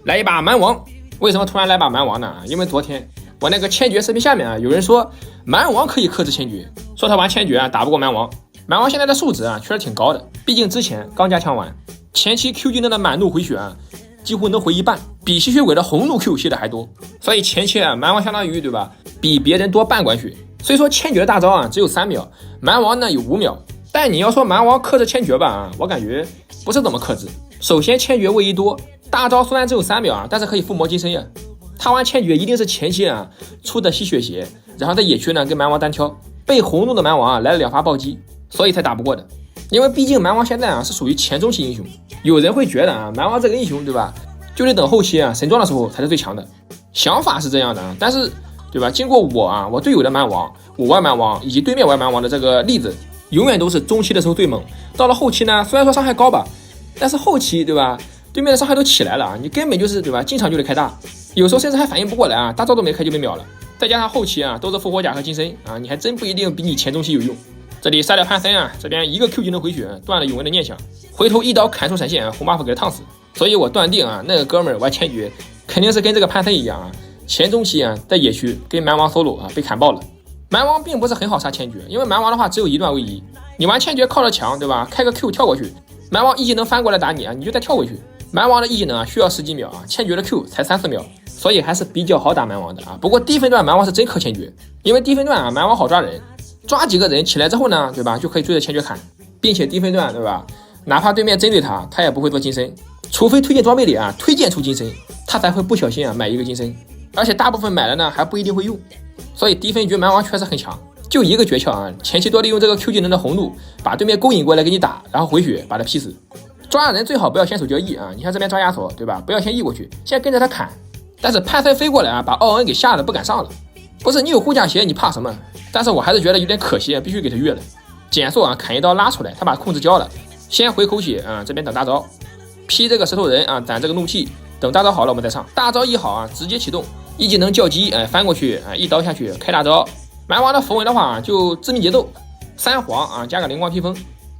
来一把蛮王。为什么突然来把蛮王呢？因为昨天我那个千珏视频下面有人说蛮王可以克制千珏，说他玩千珏打不过蛮王。蛮王现在的数值确实挺高的，毕竟之前刚加强完，前期 Q 技能的满怒回血几乎能回一半，比吸血鬼的红怒 Q 吸的还多。所以前期蛮王相当于对吧，比别人多半管血。所以说千珏的大招只有3秒，蛮王呢有5秒。但你要说蛮王克制千珏吧，我感觉不是怎么克制。首先千珏位移多，大招虽然只有3秒但是可以附魔金身呀。他玩千珏一定是前期出的吸血鞋，然后在野区呢跟蛮王单挑，被红怒的蛮王来了2发暴击，所以才打不过的。因为毕竟蛮王现在是属于前中期英雄，有人会觉得蛮王这个英雄对吧，就得等后期神装的时候才是最强的。想法是这样的，但是对吧，经过我队友的蛮王，我玩蛮王以及对面玩蛮王的这个例子，永远都是中期的时候最猛，到了后期呢虽然说伤害高吧，但是后期对吧，对面的伤害都起来了，你根本就是对吧，进场就得开大，有时候甚至还反应不过来大招都没开就被秒了。再加上后期都是复活甲和金身你还真不一定比你前中期有用。这里杀掉潘森这边一个 Q 技能回血断了永恩的念想，回头一刀砍出闪现，红 buff 给他烫死。所以我断定那个哥们儿玩千珏肯定是跟这个潘森一样前中期在野区跟蛮王 solo 被砍爆了。蛮王并不是很好杀千珏，因为蛮王的话只有一段位移，你玩千珏靠着墙对吧，开个 Q 跳过去，蛮王一技能翻过来打你你就再跳回去。蛮王的一技能需要10几秒千珏的 Q 才3、4秒，所以还是比较好打蛮王的不过低分段蛮王是真克千珏，因为低分段蛮王好抓人，抓几个人起来之后呢对吧，就可以追着千珏砍，并且低分段对吧，哪怕对面针对他也不会做金身，除非推荐装备里推荐出金身，他才会不小心买一个金身，而且大部分买了呢还不一定会用。所以低分局蛮王确实很强，就一个诀窍前期多利用这个 Q 技能的红怒把对面勾引过来给你打，然后回血把他劈死。抓人最好不要先手交 E 你看这边抓亚索对吧，不要先 E 过去，先跟着他砍。但是潘森飞过来把奥恩给吓得不敢上了，不是你有护甲鞋你怕什么？但是我还是觉得有点可惜必须给他越了。减速砍一刀拉出来，他把控制交了，先回口血这边等大招，劈这个石头人攒这个怒气，等大招好了我们再上。大招一好直接启动，一技能叫击翻过去一刀下去开大招。蛮王的符文的话就致命节奏3黄加个灵光披风，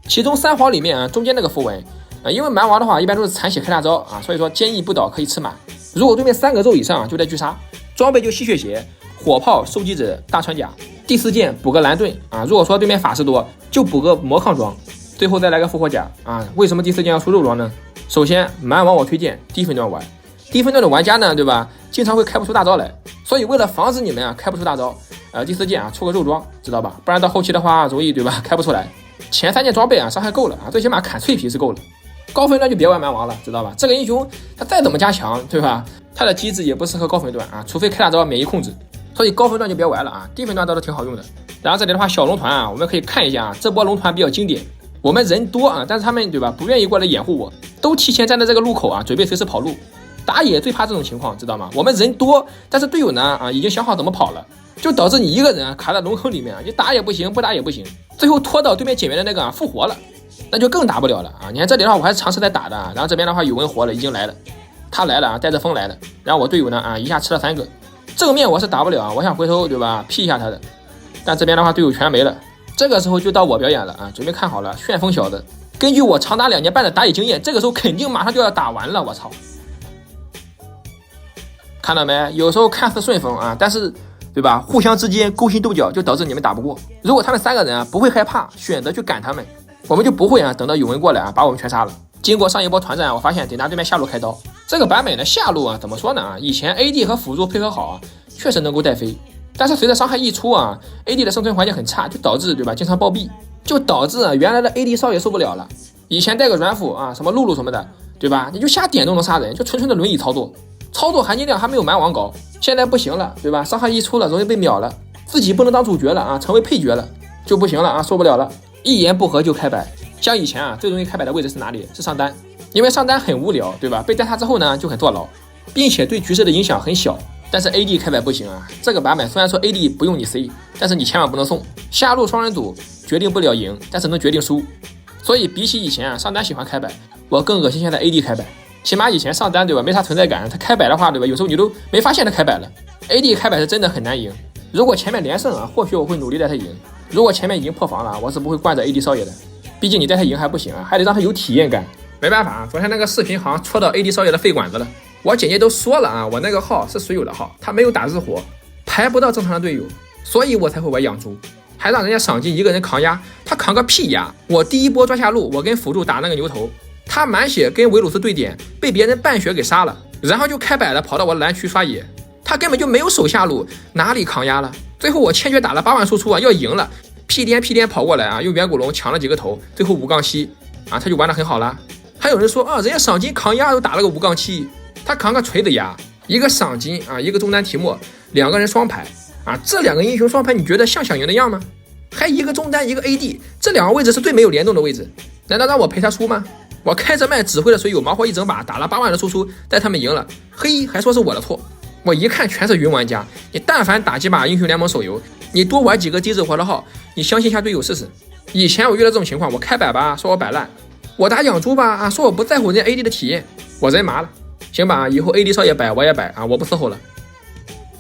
其中3黄里面中间那个符文因为蛮王的话一般都是残血开大招所以说坚毅不倒可以吃满。如果对面3个肉以上就在拒杀，装备就吸血鞋、火炮、收集者、大穿甲，第4件补个蓝盾如果说对面法师多就补个魔抗装，最后再来个复活甲为什么第4件要出肉装呢？首先蛮王我推荐低分段玩，低分段的玩家呢对吧，经常会开不出大招来，所以为了防止你们开不出大招第4件出个肉装知道吧，不然到后期的话容易对吧开不出来。前3件装备伤害够了最起码砍脆皮是够了。高分段就别玩蛮王了知道吧，这个英雄他再怎么加强对吧，他的机制也不适合高分段除非开大招免疫控制，所以高分段就别玩了低分段倒是挺好用的。然后这里的话小龙团我们可以看一下这波龙团比较经典，我们人多但是他们对吧不愿意过来掩护我，都提前站在这个路口准备随时跑路。打野最怕这种情况知道吗，我们人多但是队友呢已经想好怎么跑了，就导致你一个人卡在龙坑里面，你打也不行不打也不行，最后拖到对面减员的那个复活了，那就更打不了了你看这里的话我还是尝试在打的然后这边的话有文活了已经来了，他来了带着风来了，然后我队友呢一下吃了3个，正面我是打不了我想回头对吧劈一下他的，但这边的话队友全没了。这个时候就到我表演了准备看好了旋风小子，根据我长达2年半的打野经验，这个时候肯定马上就要打完了，我操！看到没？有时候看似顺风但是对吧，互相之间勾心斗角就导致你们打不过。如果他们3个人不会害怕选择去赶他们，我们就不会等到有人过来把我们全杀了。经过上一波团战我发现得拿对面下路开刀，这个版本的下路怎么说呢以前 AD 和辅助配合好确实能够带飞，但是随着伤害一出AD 的生存环境很差，就导致对吧经常暴毙，就导致原来的 AD 少爷受不了了。以前带个软辅什么露露什么的对吧，你就瞎点都能杀人，就纯纯的轮椅操作含金量还没有蛮王高。现在不行了对吧，伤害一出了容易被秒了，自己不能当主角了成为配角了就不行了受不了了，一言不合就开摆。像以前最容易开摆的位置是哪里？是上单，因为上单很无聊对吧，被单杀之后呢就很坐牢，并且对局势的影响很小。但是 AD 开摆不行这个版本虽然说 AD 不用你 C， 但是你千万不能送，下路双人组决定不了赢，但是能决定输。所以比起以前上单喜欢开摆，我更恶心现在 AD 开摆。起码以前上单对吧没啥存在感，他开摆的话对吧有时候你都没发现他开摆了。 AD 开摆是真的很难赢，如果前面连胜或许我会努力带他赢，如果前面已经破防了我是不会惯着 AD 少爷的，毕竟你带他赢还不行还得让他有体验感。没办法昨天那个视频好像戳到 AD 少爷的肺管子了。我姐姐都说了啊，我那个号是水友的号，他没有打日活，排不到正常的队友，所以我才会玩养猪，还让人家赏金一个人扛压，他扛个屁压！我第一波抓下路，我跟辅助打那个牛头，他满血跟维鲁斯对点，被别人半血给杀了，然后就开摆了跑到我的蓝区刷野，他根本就没有守下路，哪里扛压了？最后我千珏打了8万输出啊，要赢了，屁颠跑过来啊，用远古龙抢了几个头，最后5杠7啊，他就玩得很好了。还有人说啊，人家赏金扛压都打了个5杠7，他扛个锤子压，一个赏金啊，一个中单提莫，2个人双排啊，这2个英雄双排你觉得像想赢的样吗？还一个中单一个 AD， 这2个位置是最没有联动的位置，难道让我陪他输吗？我开着麦指挥了水友，忙活一整把，打了8万的输出，带他们赢了，嘿，还说是我的错。我一看全是云玩家，你但凡打几把英雄联盟手游，你多玩几个低日活的号，你相信一下队友试试。以前我遇到这种情况，我开摆吧，说我摆烂；我打养猪吧，啊，说我不在乎人家 AD 的体验，我人麻了。行吧，以后 AD 少爷摆我也摆啊，我不伺候了。